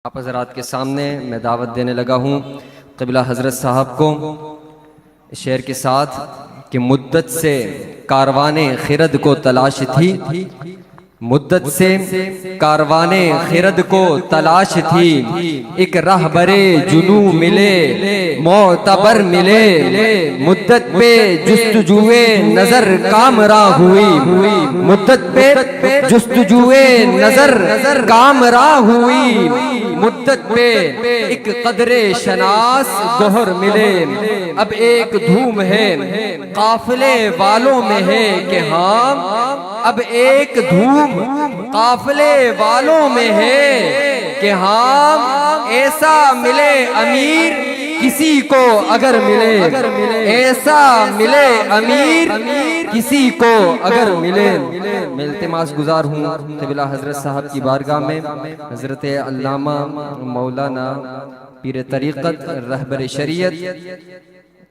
आप हज़रात के सामने मैं दावत देने लगा हूँ क़िबला हज़रत साहब को इस शेर के साथ कि मुद्दत से कारवाने खिरद को तलाश थी, मुद्दत से कारवाने खिरद को तलाश थी, एक रहबरे जुनू मिले मोतबर मिले, मुद्दत पे जुस्तजुए नजर कामरा हुई, मुद्दत पे जुस्तजुए नजर कामरा हुई, मुद्दत पे एक कदरे शनास गोहर मिले। अब एक धूम है काफिले वालों में है कि हाँ, अब एक धूम काफिले वालों में है कि हाँ, ऐसा मिले अमीर किसी को अगर मिले, ऐसा मिले अमीर किसी को अगर मिले। मैं इल्तिमास गुजार हूँ क़िबला हज़रत साहब की बारगाह में हज़रत अल्लामा मौलाना पीर तरीक़त रहबर शरीयत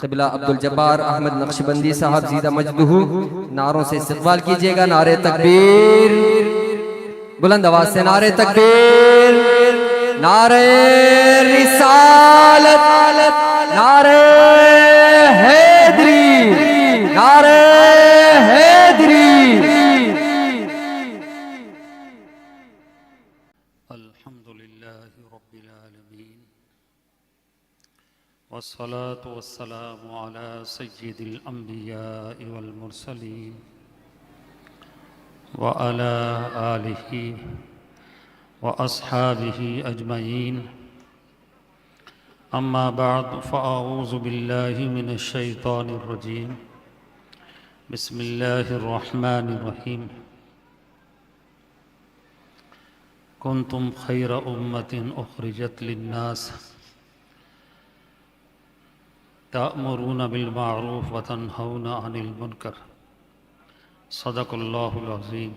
क़िबला अब्दुल जब्बार अहमद नक्शबंदी साहब ज़ीदा मजदूहू नारों से इस्तक़बाल कीजिएगा। नारे तकबीर, बुलंद आवाज़ से नारे तकबीर, नारे रिसालत, नारे हैदरी, नारे हैदरी। अल्हम्दुलिल्लाहि रब्बिल आलमीन वस्सलातु वस्सलामु अला सय्यिदिल अंबियाइ वल मुरसलीन व अला आलिहि व अस्हाबिहि अजमईन। अम्मा बाद फ़अऊज़ु बिल्लाहि मिनश शैतानिर रजीम। बिस्मिल्लाहिर रहमानिर रहीम। कुन्तुम खैर उम्मतिन उख़रिजत लिन्नास तअमुरूना बिल मारूफ़ व तन्हौना अनिल मुनकर। सदक़ल्लाहुल अज़ीम।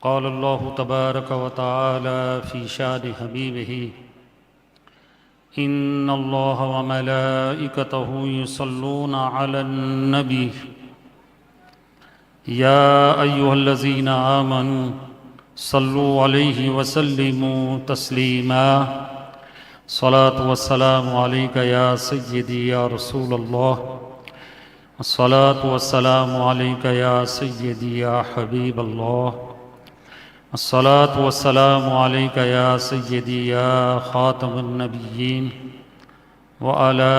क़ालल्लाहु तबारक व तआला फ़ी शानि हबीबिही इन्नल्लाह व मलाइकतहु युसल्लूना अलन नबी या अय्युहल्लज़ीना आमनू सल्लु अलैहि वसल्लिमू तस्लीमा। सलातु वस्सलामु अलैका या सय्यदी या रसूलल्लाह, सलातु वस्सलामु अलैका या सय्यदी या हबीबल्लाह, सलातु वस्सलामु अलैका या सय्यदी या खातमुन नबिय्यीन व अला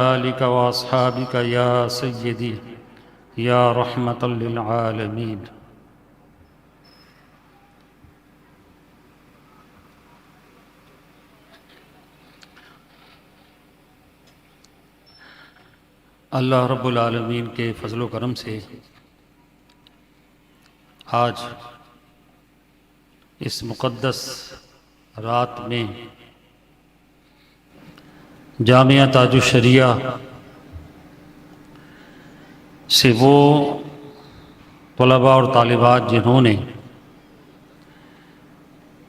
आलिका व अस्हाबिका या सय्यदी या रहमतल लिल आलमीन। अल्लाह रब्बुल आलमीन के फ़ज़ल व करम से आज इस मुक़द्दस रात में जामिया ताजुश शरिया से वो तलबा और तालिबात जिन्होंने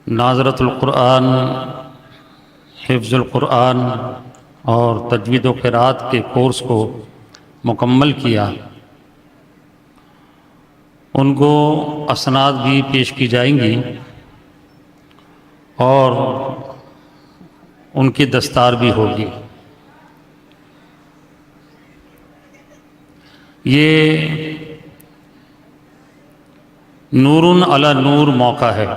नाज़रतुल क़ुरआन, हिफ़्ज़ुल क़ुरआन और तजवीद व क़िराअत के कोर्स को मुकम्मल किया, उनको असनाद भी पेश की जाएंगी और उनकी दस्तार भी होगी। ये नूरुन अला नूर मौका है।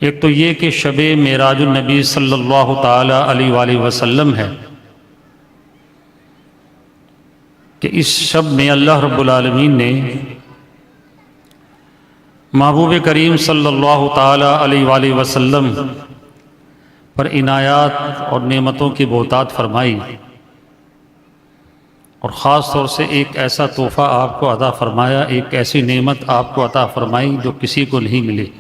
एक तो ये कि शबे मेराजुन नबी सल्लल्लाहु ताला अलैहि वसल्लम है कि इस शब में अल्लाह रब्बुल आलमीन ने महबूब करीम सल्लल्लाहु ताला अलैहि वसल्लम पर इनायात और नेमतों की बहुतात फरमाई और ख़ास तौर से एक ऐसा तोहफ़ा आपको अता फरमाया, एक ऐसी नेमत आपको अता फरमाई जो किसी को नहीं मिली।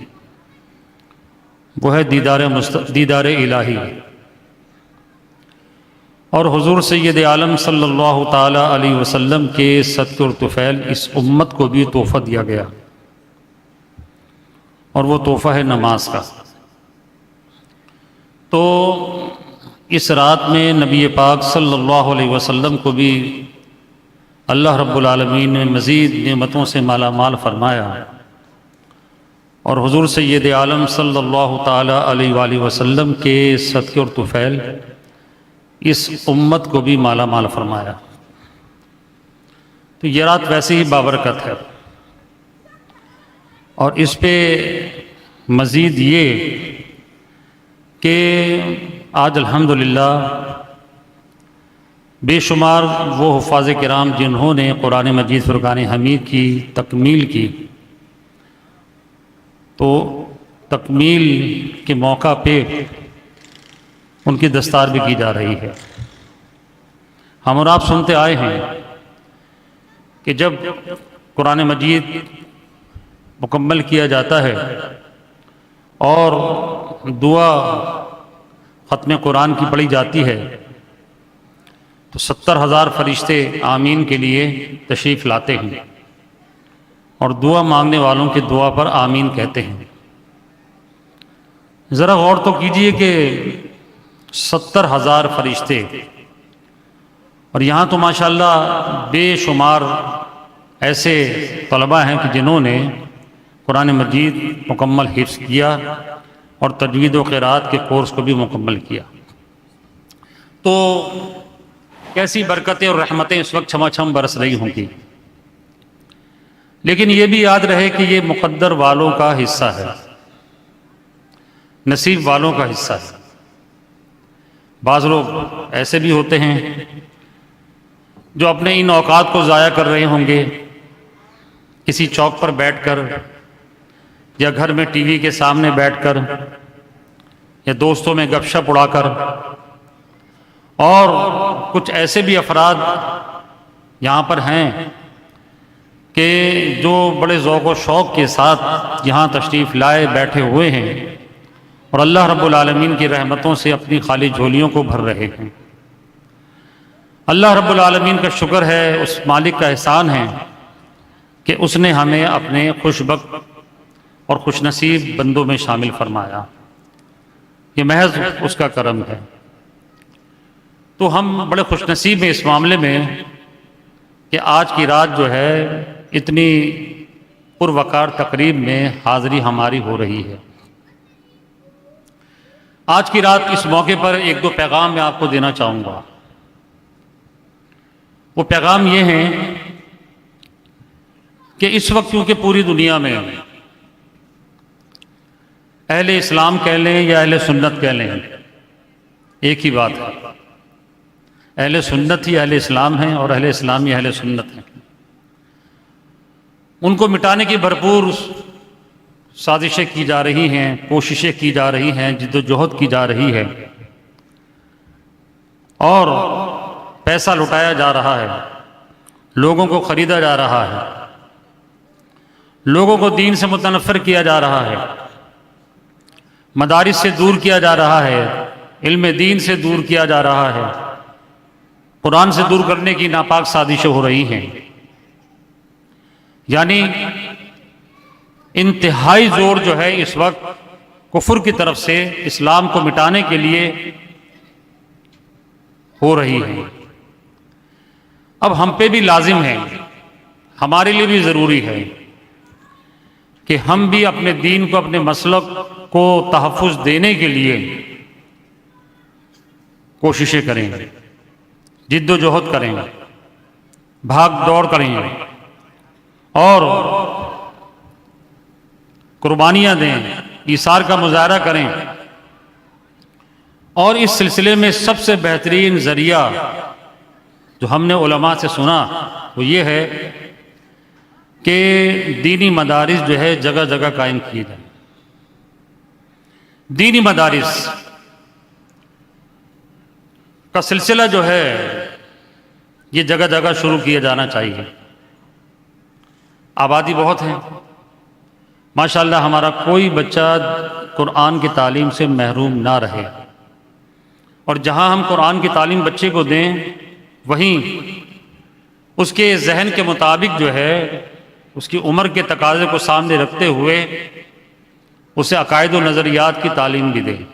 वो है दीदार इलाही। और हुज़ूर सय्यद आलम सल्लल्लाहु ताला अलैहि वसल्लम के सदक़े और तुफ़ैल इस उम्मत को भी तोहफ़ा दिया गया और वो तोहफ़ा है नमाज का। तो इस रात में नबी पाक सल्लल्लाहु अलैहि वसल्लम को भी अल्लाह रब्बुल आलमीन ने मज़ीद नेमतों से माला माल फरमाया और हुजूर सैयद आलम सल्लल्लाहु ताला अलैहि वसल्लम के सदक़े और तुफ़ैल इस उम्मत को भी माला माल फरमाया। तो ये रात वैसे ही बाबरकत है, और इस पे मज़ीद ये कि आज अल्हम्दुलिल्लाह बेशुमार वो हुफ़ाज़ किराम जिन्होंने कुरान मजीद फ़ुरक़ान हमीद की तकमील की, तो तकमील के मौका पे उनकी दस्तार भी की जा रही है। हम और आप सुनते आए हैं कि जब कुरान मजीद मुकम्मल किया जाता है और दुआ ख़त्म कुरान की पढ़ी जाती है, तो 70,000 फरिश्ते आमीन के लिए तशरीफ़ लाते हैं और दुआ मांगने वालों की दुआ पर आमीन कहते हैं। ज़रा गौर तो कीजिए कि 70,000 फरिश्ते, और यहाँ तो माशाअल्लाह बेशुमार ऐसे तलबा हैं कि जिन्होंने कुरान मजीद मुकम्मल हिफ्ज़ किया और तजवीद व क़िराअत के कोर्स को भी मुकम्मल किया। तो कैसी बरकतें और रहमतें इस वक्त छमाछम बरस रही होंगी। लेकिन ये भी याद रहे कि ये मुक़द्दर वालों का हिस्सा है, नसीब वालों का हिस्सा है। बाज़ लोग ऐसे भी होते हैं जो अपने इन औकात को ज़ाया कर रहे होंगे, किसी चौक पर बैठकर या घर में टीवी के सामने बैठकर या दोस्तों में गपशप उड़ाकर। और कुछ ऐसे भी अफराद यहाँ पर हैं कि जो बड़े ज़ौक़ व शौक़ के साथ यहाँ तशरीफ़ लाए बैठे हुए हैं और अल्लाह रब्बुल आलमीन की रहमतों से अपनी खाली झोलियों को भर रहे हैं। अल्लाह रब्बुल आलमीन का शुक्र है, उस मालिक का एहसान है कि उसने हमें अपने खुशबख्त और खुशनसीब बंदों में शामिल फरमाया। ये महज उसका करम है। तो हम बड़े खुशनसीब हैं इस मामले में कि आज की रात जो है इतनी पुरवकार तकरीब में हाज़िरी हमारी हो रही है। आज की रात इस मौके पर एक दो पैगाम मैं आपको देना चाहूँगा। वो पैगाम ये हैं कि इस वक्त क्योंकि पूरी दुनिया में अहले इस्लाम कह लें या अहले सुन्नत कह लें, एक ही बात है। अहले सुन्नत ही अहले इस्लाम हैं और अहले इस्लाम ही अहले सुन्नत हैं। उनको मिटाने की भरपूर साजिशें की जा रही हैं, कोशिशें की जा रही हैं, जिद्दोजहद की जा रही है और पैसा लुटाया जा रहा है, लोगों को ख़रीदा जा रहा है, लोगों को दीन से मुतनफ़िर किया जा रहा है, मदारिस से दूर किया जा रहा है, इल्म दीन से दूर किया जा रहा है, कुरान से दूर करने की नापाक साजिशें हो रही हैं। यानी इंतहाई जोर जो है इस वक्त कुफ्र की तरफ से इस्लाम को मिटाने के लिए हो रही है। अब हम पे भी लाजिम है, हमारे लिए भी ज़रूरी है कि हम भी अपने दीन को, अपने मसलक को तहफ़्फ़ुज़ देने के लिए कोशिशें करें, जिद्दोजहद करें, भाग दौड़ करें और कुर्बानियाँ दें, ईसार का मुजाहरा करें। और इस सिलसिले में सबसे बेहतरीन ज़रिया जो हमने उलमा से सुना वो ये है कि दीनी मदारिस जो है जगह जगह कायम किए जाए। दीनी मदारिस का सिलसिला जो है ये जगह जगह शुरू किया जाना चाहिए। आबादी बहुत है माशाअल्लाह, हमारा कोई बच्चा कुरान की तालीम से महरूम ना रहे। और जहाँ हम कुरान की तालीम बच्चे को दें वहीं उसके जहन के मुताबिक जो है उसकी उम्र के तकाज़े को सामने रखते हुए उसे अकायद व नज़रियात की तालीम भी दें।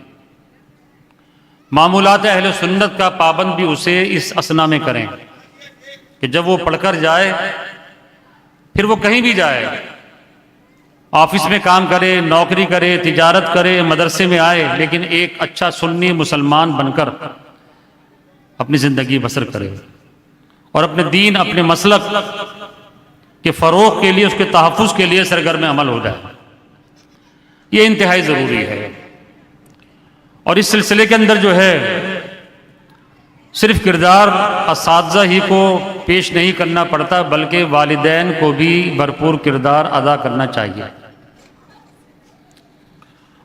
मामूलात अहले सुन्नत का पाबंद भी उसे इस असना में करें कि जब वो पढ़कर जाए फिर वो कहीं भी जाए ऑफिस में काम करे, नौकरी करे, तिजारत करे, मदरसे में आए, लेकिन एक अच्छा सुन्नी मुसलमान बनकर अपनी ज़िंदगी बसर करे और अपने दीन, अपने मसलक के फ़रोग़ के लिए, उसके तहफ़्फ़ुज़ के लिए सरगर्म अमल हो जाए। ये इंतहाई ज़रूरी है। और इस सिलसिले के अंदर जो है सिर्फ किरदार असातिज़ा ही को पेश नहीं करना पड़ता, बल्कि वालिदैन को भी भरपूर किरदार अदा करना चाहिए।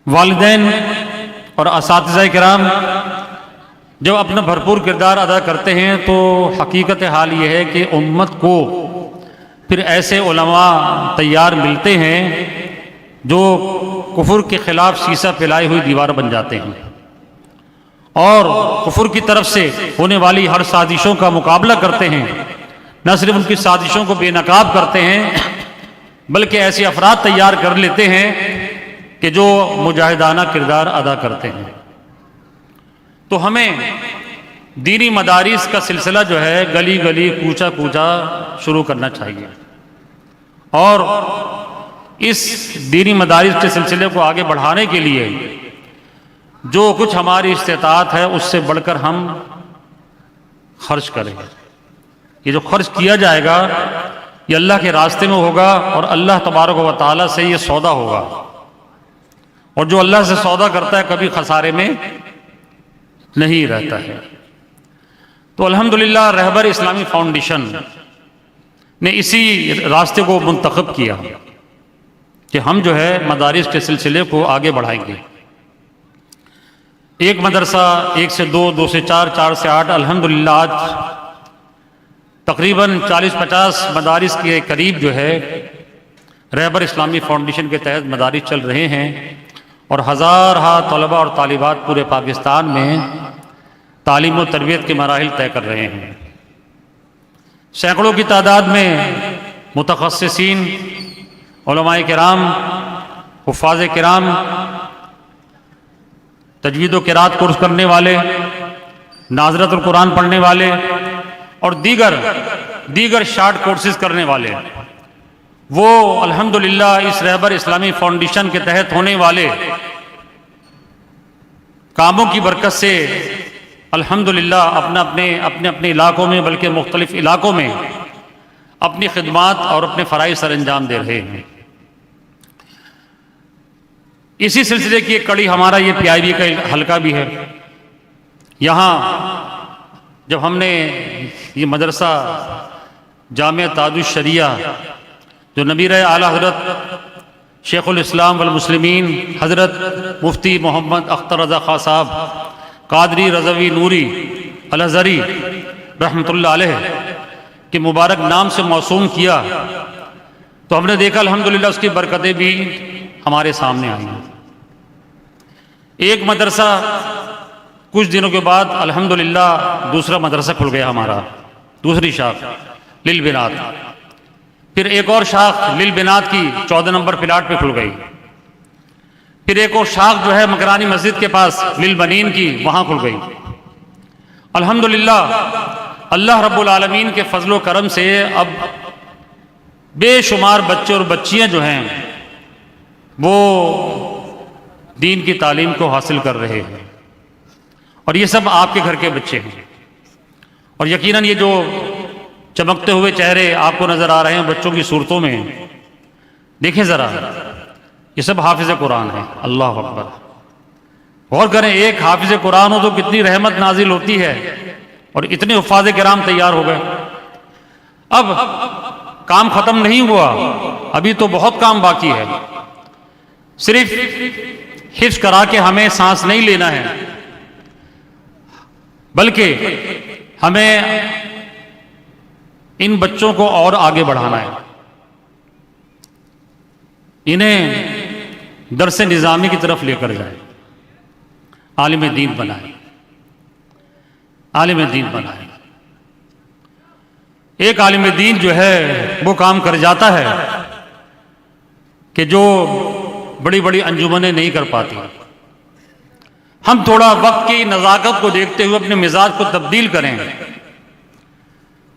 वालिदैन और असातिज़ा किराम जब अपना भरपूर किरदार अदा करते हैं तो हकीकत हाल ये है कि उम्मत को फिर ऐसे उलमा तैयार मिलते हैं जो कुफर के ख़िलाफ़ शीशा फैलाई हुई दीवार बन जाते हैं और कुफर की तरफ से होने वाली हर साजिशों का मुकाबला करते हैं। न सिर्फ उनकी साजिशों को बेनकाब करते हैं, बल्कि ऐसे अफराद तैयार कर लेते हैं कि जो मुजाहिदाना किरदार अदा करते हैं। तो हमें दीनी मदारिस का सिलसिला जो है गली गली, कूचा कूचा शुरू करना चाहिए और इस दीनी मदारिस के सिलसिले को आगे बढ़ाने के लिए जो कुछ हमारी इस्तेताअत है उससे बढ़कर हम खर्च करें। ये जो खर्च किया जाएगा ये अल्लाह के रास्ते में होगा और अल्लाह तबारक व तआला से ये सौदा होगा, और जो अल्लाह से सौदा करता है कभी खसारे में नहीं रहता है। तो अल्हम्दुलिल्लाह रहबर इस्लामी फाउंडेशन ने इसी रास्ते को मुंतखब किया कि हम जो है मदारिस के सिलसिले को आगे बढ़ाएंगे। एक मदरसा, 1 से 2, 2 से 4, 4 से 8, अल्हम्दुलिल्लाह आज तकरीबन 40-50 मदारिस के करीब जो है रहबर इस्लामी फाउंडेशन के तहत मदारिस चल रहे हैं और हज़ार तलबा और तालिबात पूरे पाकिस्तान में तालीम और तरबियत के मराहिल तय कर रहे हैं। सैकड़ों की तादाद में मुतखस्सिसीन, उलमाए किराम, हुफ़ाज़ किराम, तजवीद व क़िराअत कोर्स करने वाले, नाज़रतुल कुरान पढ़ने वाले और दीगर शार्ट कोर्सेज करने वाले, वो अल्हम्दुलिल्लाह इस रहबर इस्लामी फाउंडेशन के तहत होने वाले कामों की बरकत से अल्हम्दुलिल्लाह अपने अपने इलाकों में, बल्कि मुख्तलिफ इलाकों में अपनी खिदमात और अपने फ़राइज़ सर अंजाम दे रहे हैं। इसी सिलसिले की एक कड़ी हमारा ये PIB का हल्का भी है। यहाँ जब हमने ये मदरसा जामिया ताजुश शरिया जो नबीर आला हज़रत शेखुल इस्लाम वल मुस्लिमीन हज़रत मुफ्ती मोहम्मद अख्तर रज़ा खां साहब कादरी रज़वी नूरी अल अज़हरी रहमतुल्लाह अलैह के मुबारक नाम से मौसूम किया, तो हमने देखा अल्हम्दुलिल्लाह उसकी बरकतें भी हमारे सामने आई हैं। एक मदरसा कुछ दिनों के बाद अल्हम्दुलिल्लाह दूसरा मदरसा खुल गया हमारा, दूसरी शाख लिल बिनात। फिर एक और शाख लिल बिनात की 14 नंबर प्लाट पे खुल गई। फिर एक और शाख जो है मकरानी मस्जिद के पास लिल बनीन की, वहां खुल गई। अल्हम्दुलिल्लाह अल्लाह रब्बुल आलमीन के फजल व करम से अब बेशुमार बच्चे और बच्चियां जो हैं वो दीन की तालीम को हासिल कर रहे हैं, और ये सब आपके घर के बच्चे हैं। और यकीनन ये जो चमकते हुए चेहरे आपको नजर आ रहे हैं बच्चों की सूरतों में, देखें जरा, ये सब हाफिज कुरान है। अल्लाह अकबर। गौर करें, एक हाफिज कुरान हो तो कितनी रहमत नाजिल होती है, और इतने हुफ़ाज़ किराम तैयार हो गए। अब काम खत्म नहीं हुआ, अभी तो बहुत काम बाकी है। सिर्फ हिफ्ज़ करा के हमें सांस नहीं लेना है, बल्कि हमें इन बच्चों को और आगे बढ़ाना है। इन्हें दरसे निज़ामी की तरफ लेकर जाए, आलिम दीन बनाए, आलिम दीन बनाए। एक आलिम दीन जो है वो काम कर जाता है कि जो बड़ी बड़ी अंजुमनें नहीं कर पाती। हम थोड़ा वक्त की नज़ाकत को देखते हुए अपने मिजाज को तब्दील करें।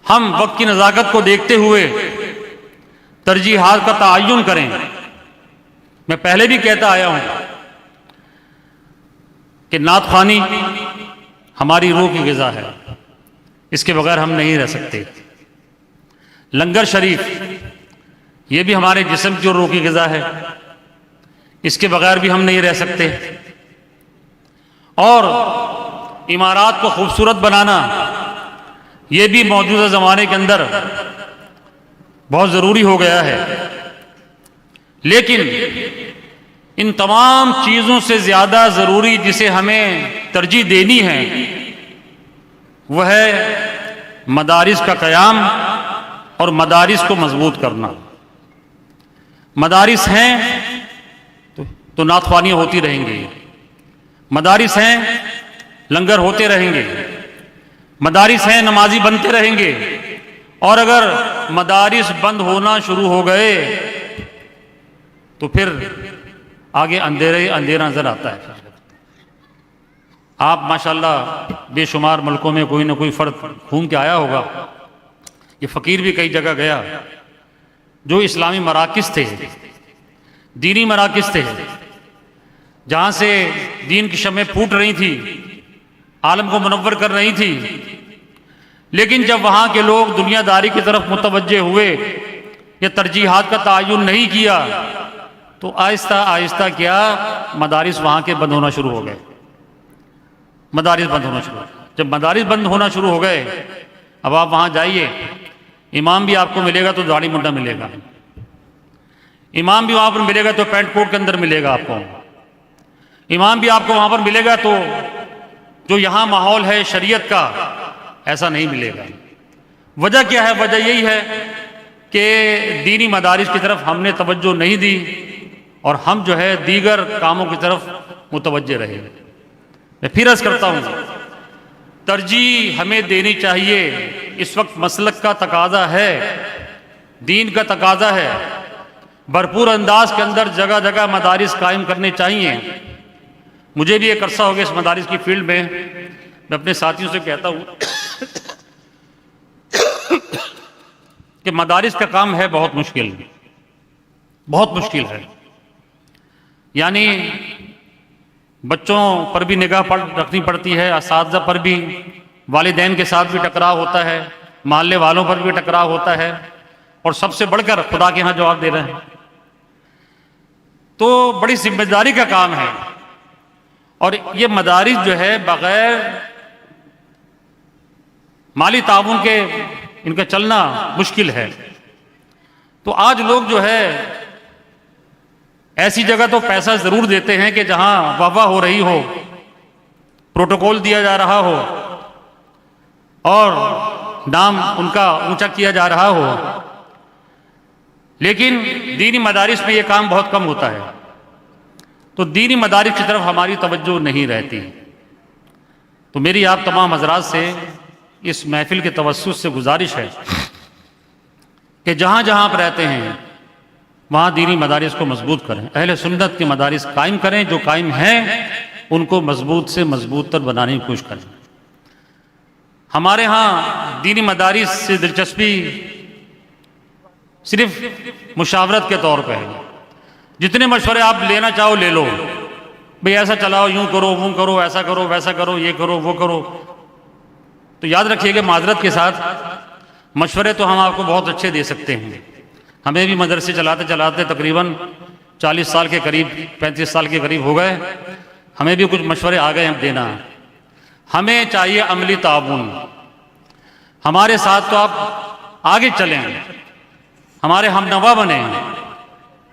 हम वक्त की नज़ाकत को देखते हुए तरजीहात का तयन करें मैं पहले भी कहता आया हूं कि नात ख़्वानी हमारी रूह की ग़िज़ा है, इसके बगैर हम नहीं रह सकते। लंगर शरीफ ये भी हमारे जिस्म की और रूह की ग़िज़ा है, इसके बगैर भी हम नहीं रह सकते। और इमारात को खूबसूरत बनाना ये भी मौजूदा ज़माने के अंदर बहुत ज़रूरी हो गया है। लेकिन इन तमाम चीज़ों से ज़्यादा ज़रूरी जिसे हमें तरजीह देनी है वह है मदारिस का क़याम और मदारिस को मजबूत करना। मदारिस हैं तो नात ख़्वानियाँ होती रहेंगी, मदारिस हैं लंगर होते रहेंगे, मदारिस हैं नमाजी बनते रहेंगे। और अगर मदारिस बंद होना शुरू हो गए तो फिर आगे अंधेरा नजर आता है। आप माशाल्लाह बेशुमार मुल्कों में कोई ना कोई फ़र्द घूम के आया होगा, ये फ़कीर भी कई जगह गया, जो इस्लामी मराकिज़ थे, दीनी मराकिज़ थे, जहाँ से दीन की शमें फूट रही थी, आलम को मुनव्वर कर रही थी। लेकिन जब वहाँ के लोग दुनियादारी की तरफ मुतवज्जे हुए या तरजीहात का तयन नहीं किया तो आहिस्ता आहिस्ता क्या मदारिस वहाँ के बंद होना शुरू हो गए। मदारिस बंद होना शुरू, जब मदारिस बंद होना शुरू हो गए, अब आप वहाँ जाइए, इमाम भी आपको मिलेगा तो दाढ़ी मुंडा मिलेगा, इमाम भी वहाँ पर मिलेगा तो पैंट कोट के अंदर मिलेगा आपको, इमाम भी आपको वहाँ पर मिलेगा तो जो यहाँ माहौल है शरीयत का ऐसा नहीं मिलेगा। वजह क्या है? वजह यही है कि दीनी मदारिस की तरफ हमने तवज्जो नहीं दी और हम जो है दीगर कामों की तरफ मुतवज्जे रहे। मैं फिर अर्ज़ करता हूँ, तरजीह हमें देनी चाहिए। इस वक्त मसलक का तकाजा है, दीन का तकाजा है, भरपूर अंदाज के अंदर जगह जगह मदारिस कायम करने चाहिए। मुझे भी एक अरसा हो गया इस मदारिस की फील्ड में। मैं अपने साथियों से कहता हूँ कि मदारिस का काम है बहुत मुश्किल, बहुत मुश्किल है। यानी बच्चों पर भी निगाह रखनी पड़ती है, असातिज़ा पर भी, वालिदैन के साथ भी टकराव होता है, मोहल्ले वालों पर भी टकराव होता है, और सबसे बढ़कर खुदा के यहाँ जवाब दे रहे हैं। तो बड़ी जिम्मेदारी का काम है। और ये मदारिस जो है बगैर माली ताउन के इनका चलना मुश्किल है। तो आज लोग जो है ऐसी जगह तो पैसा जरूर देते हैं कि जहां वाह हो रही हो, प्रोटोकॉल दिया जा रहा हो और नाम उनका ऊंचा किया जा रहा हो, लेकिन दीनी मदारिस में यह काम बहुत कम होता है। तो दीनी मदारिस की तरफ हमारी तवज्जो नहीं रहती। तो मेरी आप तमाम हजरात से इस महफिल के तवस्सुस से गुजारिश है कि जहाँ जहाँ आप रहते हैं वहाँ दीनी मदारिस को मजबूत करें, अहले सुन्नत के मदारिस कायम करें, जो कायम हैं उनको मजबूत से मजबूत तर बनाने की कोशिश करें। हमारे यहाँ दीनी मदारिस से दिलचस्पी सिर्फ मुशावरत के तौर पर है। जितने मशवरे आप लेना चाहो ले लो, भाई ऐसा चलाओ, यूं करो, वो करो, ऐसा करो, वैसा करो, ये करो, वो करो। तो याद रखिएगा, माजरत के साथ मशवरे तो हम आपको बहुत अच्छे दे सकते हैं। हमें भी मदरसे चलाते चलाते तकरीबन 40 साल के करीब, 35 साल के करीब हो गए, हमें भी कुछ मशवरे आ गए हैं देना। हमें चाहिए अमली ताउन। हमारे साथ तो आप आगे चलें, हमारे हमनवा बने,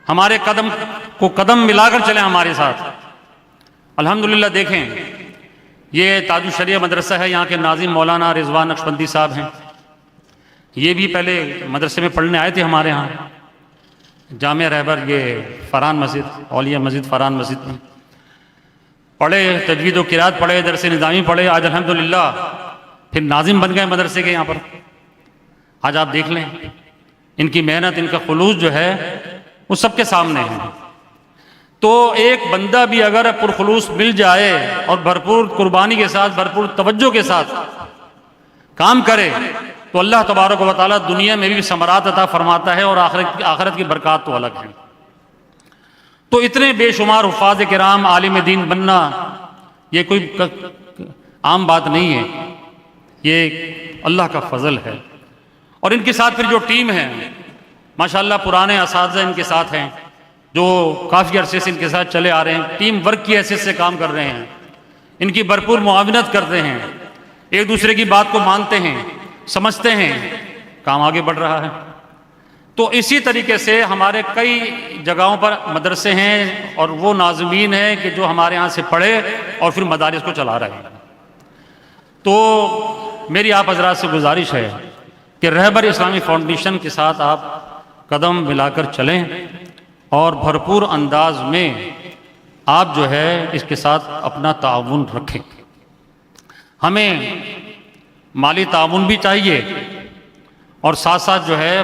हमारे कदम को कदम मिलाकर चलें हमारे साथ। अल्हम्दुलिल्लाह देखें, ये ताजुल शरिया मदरसा है, यहाँ के नाज़िम मौलाना रिजवान नक्शबंदी साहब हैं। ये भी पहले मदरसे में पढ़ने आए थे हमारे यहाँ, जामिया रहबर, ये फरहान मस्जिद, औलिया मस्जिद फरहान मस्जिद में पढ़े, तजवीद व किरात पढ़े, दरस निज़ामी पढ़े। आज अल्हम्दुलिल्लाह फिर नाज़िम बन गए मदरसे के यहाँ पर। आज आप देख लें, इनकी मेहनत, इनका खुलूस जो है वो सबके सामने है। तो एक बंदा भी अगर पुरखुलूस मिल जाए और भरपूर कुर्बानी के साथ, भरपूर तवज्जो के साथ काम करे तो अल्लाह तबारक व तआला दुनिया में भी समरात अता फरमाता है और आखिरत की बरकत तो अलग है। तो इतने बेशुमार हुफ़ाज़ किराम आलिम दीन बनना ये कोई आम बात नहीं है, ये अल्लाह का फ़ज़ल है। और इनके साथ फिर जो टीम है माशाअल्लाह, पुराने असातिज़ा इनके साथ हैं जो काफ़ी अरसे से इनके साथ चले आ रहे हैं, टीम वर्क की हैसियत से काम कर रहे हैं, इनकी भरपूर मुआविनत करते हैं, एक दूसरे की बात को मानते हैं, समझते हैं, काम आगे बढ़ रहा है। तो इसी तरीके से हमारे कई जगहों पर मदरसे हैं और वो नाज़मीन हैं कि जो हमारे यहाँ से पढ़े और फिर मदारिस को चला रहे हैं। तो मेरी आप हजरात से गुजारिश है कि रहबर इस्लामी फाउंडेशन के साथ आप कदम मिलाकर चलें और भरपूर अंदाज में आप जो है इसके साथ अपना ताउन रखें। हमें माली ताउन भी चाहिए और साथ साथ जो है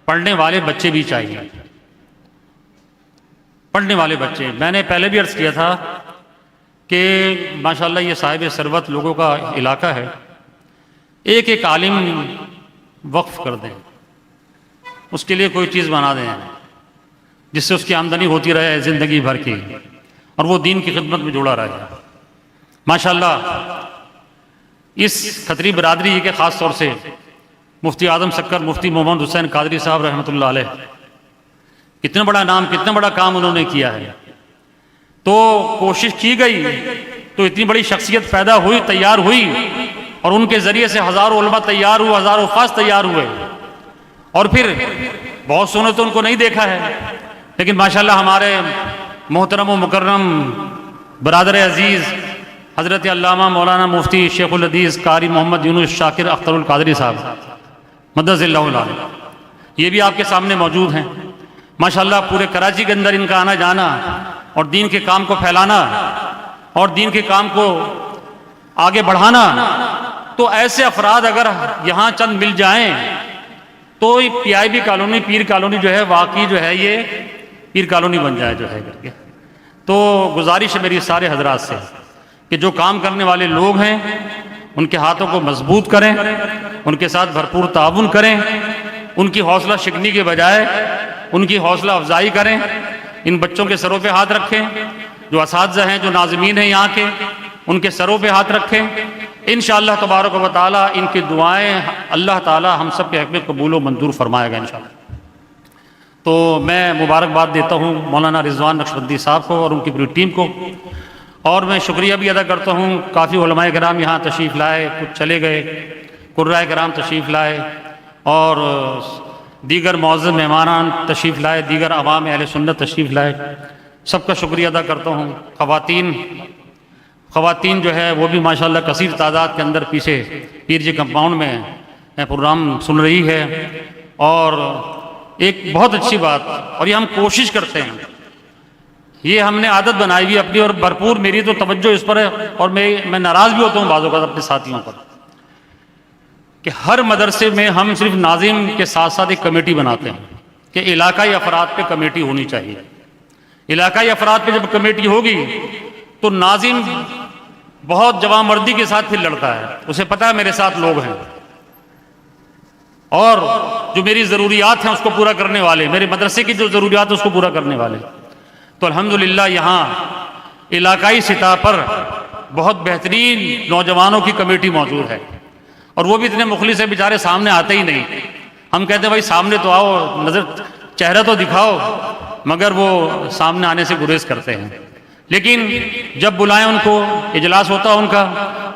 पढ़ने वाले बच्चे भी चाहिए। पढ़ने वाले बच्चे, मैंने पहले भी अर्ज़ किया था कि माशाअल्लाह ये साहिब सरवत लोगों का इलाका है, एक एक आलिम वक्फ कर दें, उसके लिए कोई चीज़ बना दें जिससे उसकी आमदनी होती रहे ज़िंदगी भर की और वो दीन की खिदमत में जुड़ा रहे। माशाअल्लाह इस खतरी बरादरी के ख़ास तौर से मुफ्ती आदम सक्कर, मुफ्ती मोहम्मद हुसैन कादरी साहब रहमतुल्लाह अलैह, कितना बड़ा नाम, कितना बड़ा काम उन्होंने किया है। तो कोशिश की गई तो इतनी बड़ी शख्सियत पैदा हुई, तैयार हुई और उनके ज़रिए से हज़ारों उलमा तैयार हुए, हज़ारों फ़ाज़ तैयार हुए। और फिर बहुत सोने तो उनको नहीं देखा है, लेकिन माशाअल्लाह हमारे मोहतरम व मुकर्रम बरादर अज़ीज़ हज़रत अल्लामा मौलाना मुफ्ती शेखुल हदीस कारी मोहम्मद यूनुस शाकिर अख्तरुल कादरी साहब मद्दज़िल्लाहुल आला, ये भी आपके सामने मौजूद हैं। माशाअल्लाह पूरे कराची के अंदर इनका आना जाना और दीन के काम को फैलाना और दीन के काम को आगे बढ़ाना, तो ऐसे अफराद अगर यहाँ चंद मिल जाएं तो PIB कॉलोनी, पीर कॉलोनी जो है वाकई जो है ये पीर कॉलोनी बन जाए जो है करके। तो गुजारिश है मेरी सारे हजरात से कि जो काम करने वाले लोग हैं उनके हाथों को मजबूत करें, उनके साथ भरपूर ताउन करें, उनकी हौसला शिकनी के बजाय उनकी हौसला अफजाई करें, इन बच्चों के सरों पे हाथ रखें, जो असातिज़ा हैं, जो नाज़मीन हैं यहाँ के, उनके सरों पे हाथ रखें। इंशाअल्लाह तबारक व तआला इनकी दुआएं अल्लाह ताला हम सब के हक़ में कबूल व मंजूर फरमाएगा इंशाअल्लाह। तो मैं मुबारकबाद देता हूँ मौलाना रिजवान नक्शबंदी साहब को और उनकी पूरी टीम को, और मैं शुक्रिया भी अदा करता हूँ काफ़ी उलमाए किराम यहाँ तशरीफ़ लाए, कुछ चले गए, कुर्राए किराम तशरीफ़ लाए और दीगर मुअज़्ज़ज़ मेहमान तशरीफ़ लाए, दीगर अवाम अहले सुन्नत तशरीफ़ लाए, सबका शुक्रिया अदा करता हूँ। ख़वातीन जो है वो भी माशाअल्लाह कसीर तादाद के अंदर पीछे पीर जी कंपाउंड में प्रोग्राम सुन रही है, और एक बहुत अच्छी बात, और ये हम कोशिश करते हैं, ये हमने आदत बनाई हुई अपनी, और भरपूर मेरी तो तवज्जो इस पर है, और मैं नाराज़ भी होता हूँ बाज़ औक़ात अपने साथियों पर कि हर मदरसे में हम सिर्फ नाज़िम के साथ साथ एक कमेटी बनाते हैं कि इलाकाई अफराद पे कमेटी होनी चाहिए। इलाकाई अफराद पे जब कमेटी होगी तो नाज़िम बहुत जवामर्दी के साथ फिर लड़ता है, उसे पता है मेरे साथ लोग हैं और जो मेरी ज़रूरियात हैं उसको पूरा करने वाले, मेरे मदरसे की जो ज़रूरियात है उसको पूरा करने वाले। तो अल्हम्दुलिल्लाह यहाँ इलाकाई सतह पर बहुत बेहतरीन नौजवानों की कमेटी मौजूद है, और वो भी इतने मुखलिस है, बेचारे सामने आते ही नहीं। हम कहते हैं भाई सामने तो आओ, नज़र चेहरा तो दिखाओ, मगर वो सामने आने से गुरेज करते हैं। लेकिन जब बुलाएं उनको, इजलास होता है उनका,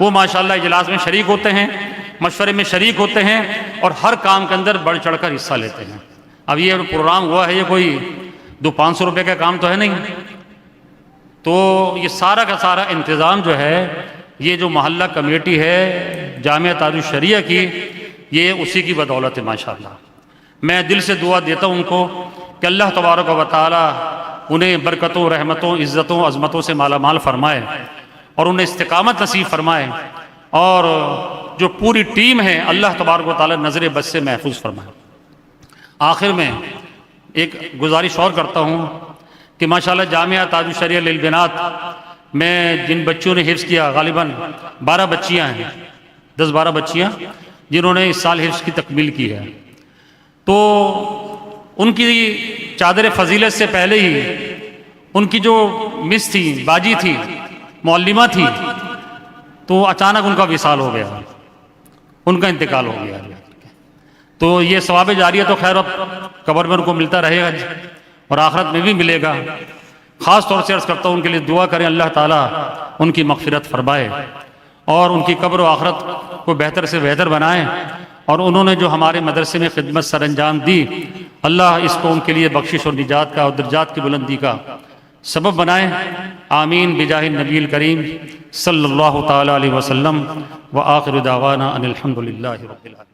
वो माशाअल्लाह इजलास में शरीक होते हैं, मशवरे में शरीक होते हैं और हर काम के अंदर बढ़ चढ़ कर हिस्सा लेते हैं। अब ये प्रोग्राम हुआ है, ये कोई 200-500 रुपये का काम तो है नहीं। तो ये सारा का सारा इंतज़ाम जो है, ये जो मोहल्ला कमेटी है जामिया ताजुश शरिया की, ये उसी की बदौलत है माशाअल्लाह। मैं दिल से दुआ देता हूँ उनको कि अल्लाह तबारक व तआला उन्हें बरकतों, रहमतों, इज़्ज़तों, अज़मतों से माला माल फरमाए और उन्हें इस्तिकामत नसीब फरमाए, और जो पूरी टीम है अल्लाह तबारक व तआला नज़र बद से महफूज फरमाए। आखिर में एक गुजारिश और करता हूँ कि माशाअल्लाह जामिया ताजुश शरिया लिल बिनात में जिन बच्चों ने हिफ्ज़ किया, गालिबन 12 बच्चियाँ हैं, 10-12 बच्चियाँ जिन्होंने इस साल हिफ्ज़ की तकमील की है, तो उनकी चादर फजीलत से पहले ही उनकी जो मिस थी, बाजी थी, मौलिमा थी, तो अचानक उनका विसाल हो गया, उनका इंतकाल हो गया। तो ये सवाब जारिया तो खैर अब कब्र में उनको मिलता रहेगा और आखिरत में भी मिलेगा। ख़ास तौर से अर्ज़ करता हूँ उनके लिए दुआ करें, अल्लाह ताला उनकी मग़फ़िरत फरमाए और उनकी कब्र व आखिरत को बेहतर से बेहतर बनाए। और उन्होंने जो हमारे मदरसे में खिदमत सर अंजाम दी, अल्लाह इसको उनके लिए बख्शिश और निजात का और दर्जात की बुलंदी का सबब बनाए। आमीन बिजाहि नबील करीम सल्लल्लाहु ताला अलैहि वसल्लम व आखिर दावाना अनिल हम्दुलिल्लाहि रब्बिल आलमीन।